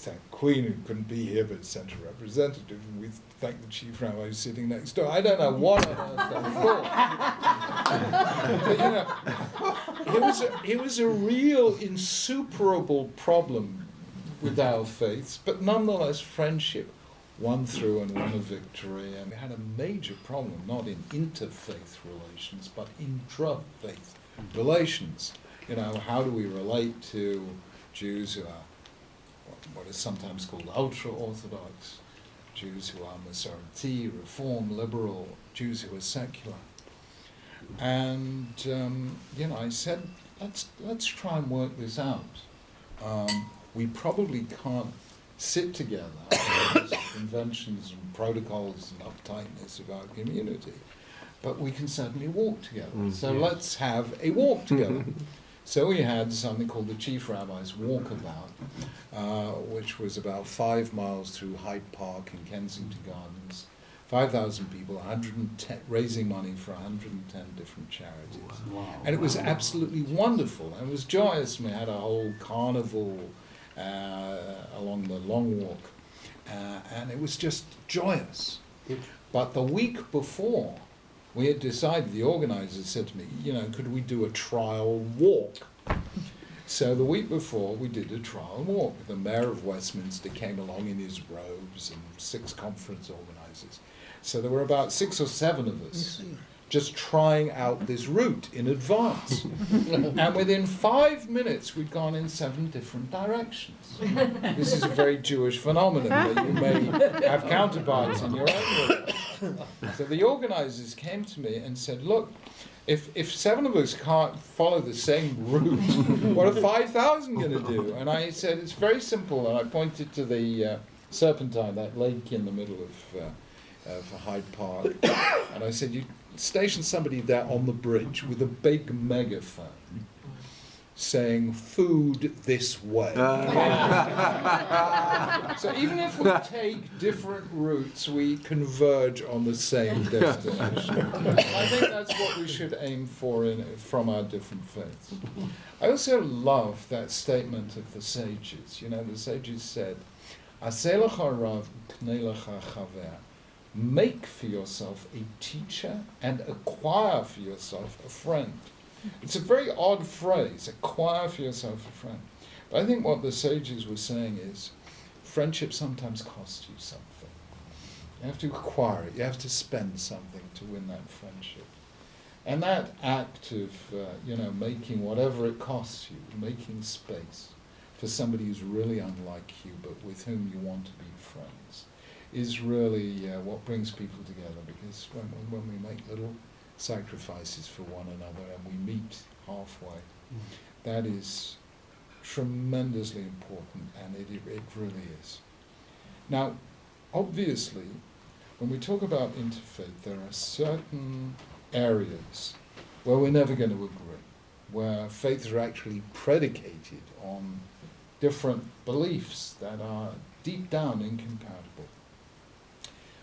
thank the Queen, who couldn't be here, but sent a representative, and we thanked the Chief Rabbi who's sitting next door. I don't know what on earth I thought. But, it was a real insuperable problem with our faiths, but nonetheless friendship won through and won a victory. And we had a major problem, not in interfaith relations, but intra-faith relations. How do we relate to Jews who are what is sometimes called ultra-Orthodox, Jews who are Masorti, Reform, Liberal, Jews who are secular. And, I said, let's try and work this out. We probably can't sit together with conventions and protocols and uptightness of our community, but we can certainly walk together. So let's have a walk together. So we had something called the Chief Rabbi's Walkabout, which was about 5 miles through Hyde Park and Kensington Gardens. 5,000 people, raising money for 110 different charities. Wow. And it was absolutely wonderful, and it was joyous, and we had a whole carnival along the Long Walk, and it was just joyous. But the week before, we had decided, the organizers said to me, could we do a trial walk? So the week before, we did a trial walk. The mayor of Westminster came along in his robes and 6 conference organizers. So there were about 6 or 7 of us just trying out this route in advance. And within 5 minutes, we'd gone in 7 different directions. This is a very Jewish phenomenon that you may have counterparts in your own world. So the organizers came to me and said, look, if 7 of us can't follow the same route, what are 5,000 going to do? And I said, it's very simple. And I pointed to the Serpentine, that lake in the middle of Hyde Park. And I said, you station somebody there on the bridge with a big megaphone saying, food this way. So even if we take different routes, we converge on the same destination. I think that's what we should aim for from our different faiths. I also love that statement of the sages. The sages said, "Aseh lecha rav, pnei lecha chaver." Make for yourself a teacher and acquire for yourself a friend. It's a very odd phrase, acquire for yourself a friend. But I think what the sages were saying is, friendship sometimes costs you something. You have to acquire it, you have to spend something to win that friendship. And that act of, making whatever it costs you, making space for somebody who's really unlike you, but with whom you want to be friends, is really what brings people together, because when we make little sacrifices for one another and we meet halfway, that is tremendously important, and it really is. Now, obviously, when we talk about interfaith, there are certain areas where we're never going to agree, where faiths are actually predicated on different beliefs that are deep down incompatible.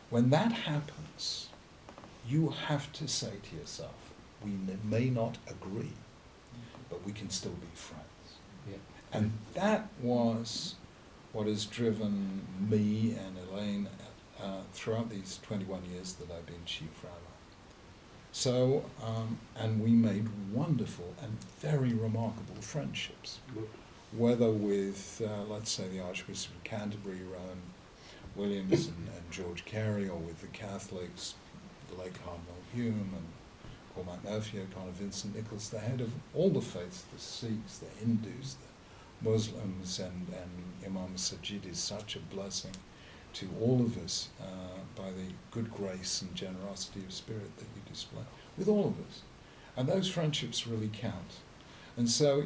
When that happens, you have to say to yourself, we may not agree, but we can still be friends. Yeah. And that was what has driven me and Elaine throughout these 21 years that I've been Chief Rabbi. So, and we made wonderful and very remarkable friendships, whether with, let's say, the Archbishop of Canterbury, Rowan Williams and George Carey, or with the Catholics, the late Cardinal Hume and Cormac Murphy, O'Connor, Vincent Nichols, the head of all the faiths, the Sikhs, the Hindus, the Muslims, and Imam Sajid is such a blessing to all of us by the good grace and generosity of spirit that you display with all of us. And those friendships really count. And so,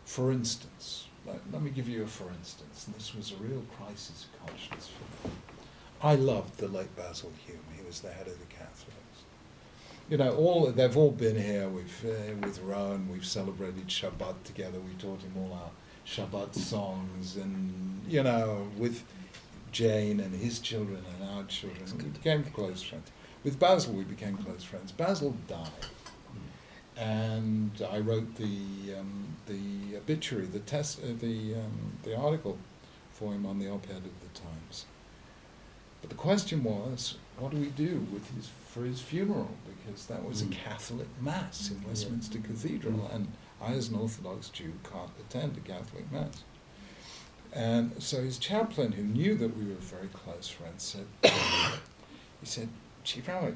for instance, let me give you a for instance, and this was a real crisis of conscience for me. I loved the late Basil Hume. He was the head of the Catholics. They've all been here. With Rowan, we've celebrated Shabbat together. We taught him all our Shabbat songs, and with Jane and his children and our children, we became close friends. With Basil, we became close friends. Basil died, and I wrote the obituary, the article for him on the op-ed of the Times. But the question was, what do we do for his funeral? Because that was a Catholic Mass in Westminster Cathedral, and I, as an Orthodox Jew, can't attend a Catholic Mass. And so his chaplain, who knew that we were very close friends, said, Chief Rabbi,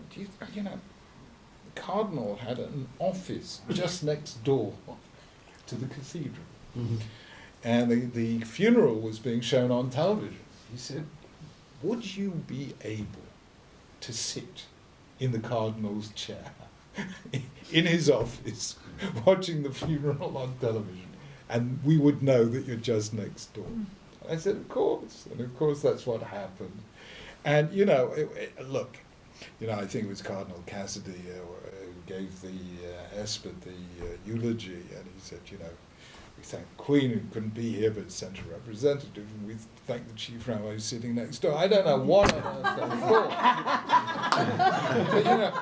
you know, the Cardinal had an office just next door to the cathedral. And the funeral was being shown on television. He said, would you be able to sit in the Cardinal's chair in his office watching the funeral on television? And we would know that you're just next door. I said, of course. And of course that's what happened. And, you know, look, you know, I think it was Cardinal Cassidy who gave the Esper the eulogy, and he said, you know, we thank the Queen who couldn't be here but sent a representative, and we thank the Chief Rabbi who's sitting next door. I don't know what on earth they thought. But, you know,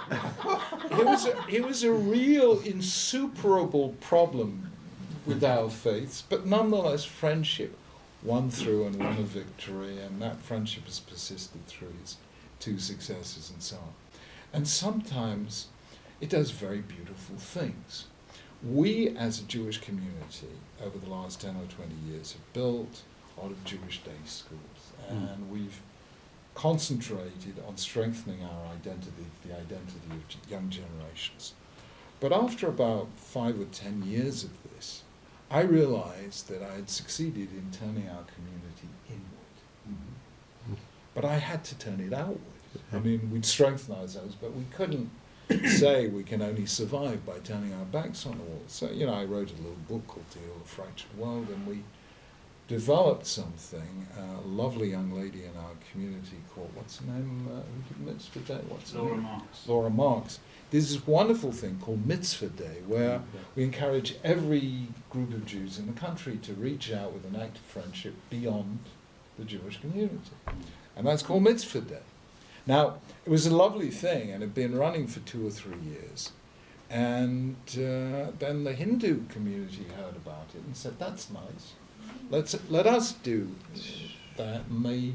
it was a real insuperable problem with our faiths, but nonetheless friendship won through and won a victory, and that friendship has persisted through his 2 successors and so on. And sometimes it does very beautiful things. We, as a Jewish community, over the last 10 or 20 years, have built a lot of Jewish day schools, and we've concentrated on strengthening our identity, the identity of young generations. But after about 5 or 10 years of this, I realized that I had succeeded in turning our community inward. But I had to turn it outward. I mean, we'd strengthen ourselves, but we couldn't say we can only survive by turning our backs on the wall. So, you know, I wrote a little book called The Old Fractured World, and we developed something. A lovely young lady in our community called, what's her name? Who did Mitzvah Day? What's her name? Laura Marks. There's this wonderful thing called Mitzvah Day, where we encourage every group of Jews in the country to reach out with an act of friendship beyond the Jewish community. And that's called Mitzvah Day. Now, it was a lovely thing, and it had been running for 2 or 3 years. And then the Hindu community heard about it and said, that's nice. Let us do that. And they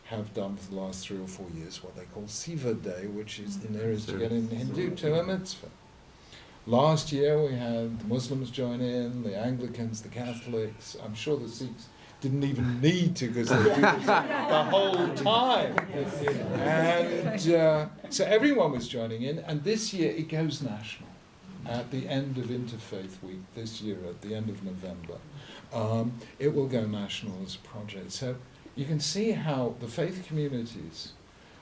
have done for the last 3 or 4 years what they call Siva Day, which is the nearest you get in Hindu to a mitzvah. Last year we had the Muslims join in, the Anglicans, the Catholics. I'm sure the Sikhs didn't even need to, because they do this the whole time. And so everyone was joining in, and this year it goes national at the end of Interfaith Week this year, at the end of November. It will go national as a project. So you can see how the faith communities,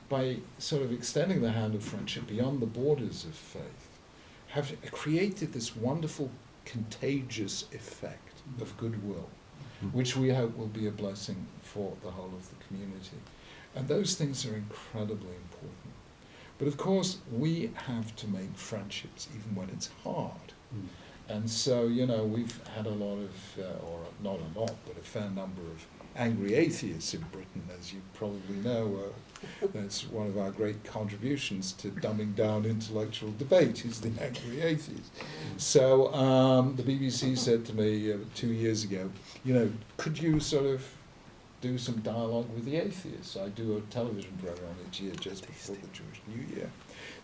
by sort of extending the hand of friendship beyond the borders of faith, have created this wonderful contagious effect of goodwill, which we hope will be a blessing for the whole of the community. And those things are incredibly important. But of course, we have to make friendships even when it's hard. And so, you know, we've had a lot of, or not a lot, but a fair number of angry atheists in Britain, as you probably know. That's one of our great contributions to dumbing down intellectual debate, is the angry atheist. So the BBC said to me 2 years ago, you know, could you sort of do some dialogue with the atheists? I do a television program each year just before the Jewish New Year.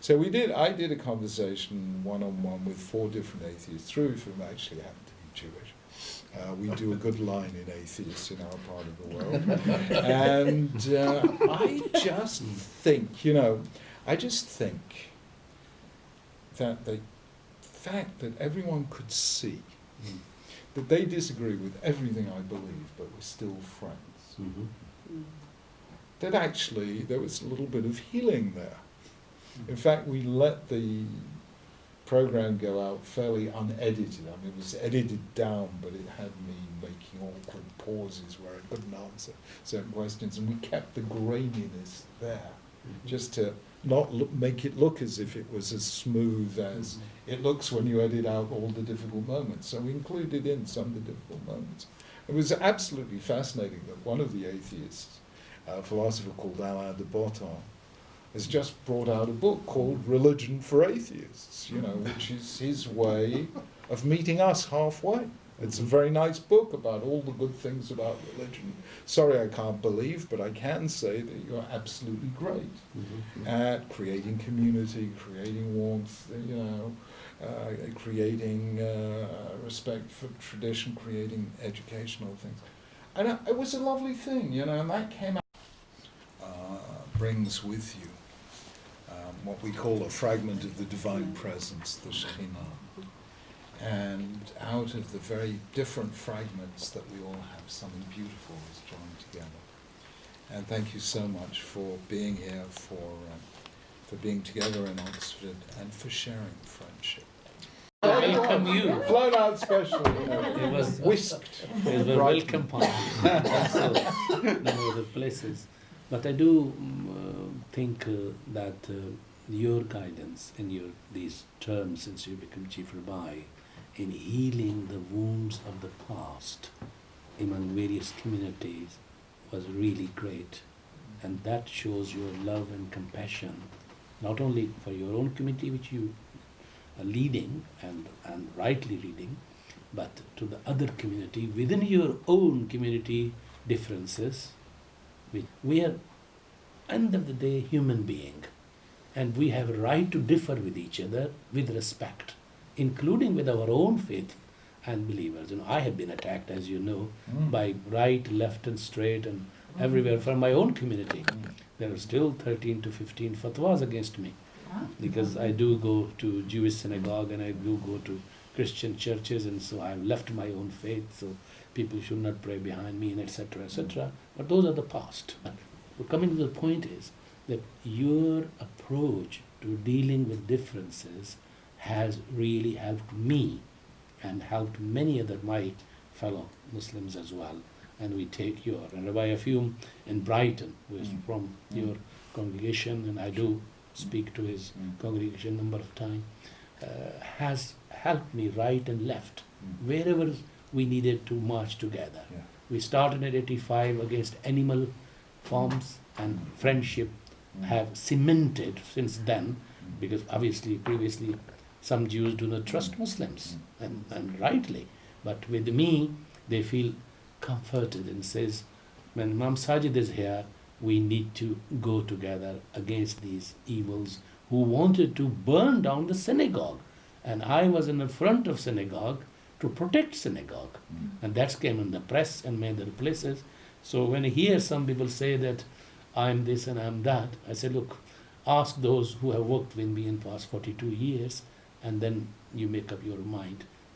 So we did. I did a conversation one-on-one with 4 different atheists, 3 of whom actually happen to be Jewish. We do a good line in atheists in our part of the world. And I just think, you know, that the fact that everyone could see that they disagree with everything I believe, but we're still friends, that actually there was a little bit of healing there. In fact, we let the program go out fairly unedited. I mean, it was edited down, but it had me making awkward pauses where I couldn't answer certain questions, and we kept the graininess there, just to not make it look as if it was as smooth as it looks when you edit out all the difficult moments. So we included in some of the difficult moments. It was absolutely fascinating that one of the atheists, a philosopher called Alain de Botton, has just brought out a book called Religion for Atheists, which is his way of meeting us halfway. It's a very nice book about all the good things about religion. Sorry, I can't believe, but I can say that you're absolutely great at creating community, creating warmth, creating respect for tradition, creating educational things. And it was a lovely thing, and that came out. Brings with you what we call a fragment of the divine presence, the Shekhinah. And out of the very different fragments that we all have, something beautiful is joined together. And thank you so much for being here, for being together in Oxford, and for sharing friendship. Welcome you. Flown out specially, It was whisked. It was a welcome party. Also, the places. But I do think that your guidance in these terms since you became Chief Rabbi, in healing the wounds of the past among various communities was really great. And that shows your love and compassion, not only for your own community, which you are leading and rightly leading, but to the other community, within your own community differences. We are, end of the day, human being, and we have a right to differ with each other with respect, including with our own faith and believers. I have been attacked, as you know, by right, left and straight and everywhere from my own community. There are still 13 to 15 fatwas against me because I do go to Jewish synagogue and I do go to Christian churches, and so I've left my own faith, so people should not pray behind me, and etc., etc. But those are the past. But coming to the point is that your approach to dealing with differences has really helped me and helped many other my fellow Muslims as well. And we take your, and Rabbi Afum in Brighton, who is from your congregation, and I do speak to his congregation a number of times, has helped me right and left, wherever we needed to march together. Yeah. We started at 85 against animal farms, and friendship have cemented since then, because obviously previously some Jews do not trust Muslims, and rightly. But with me, they feel comforted and says, when Imam Sajid is here, we need to go together against these evils who wanted to burn down the synagogue. And I was in the front of synagogue to protect synagogue. And that came in the press and many other places. So when I hear some people say that I'm this and I'm that, I say, look, ask those who have worked with me in the past 42 years, and then you make up your mind.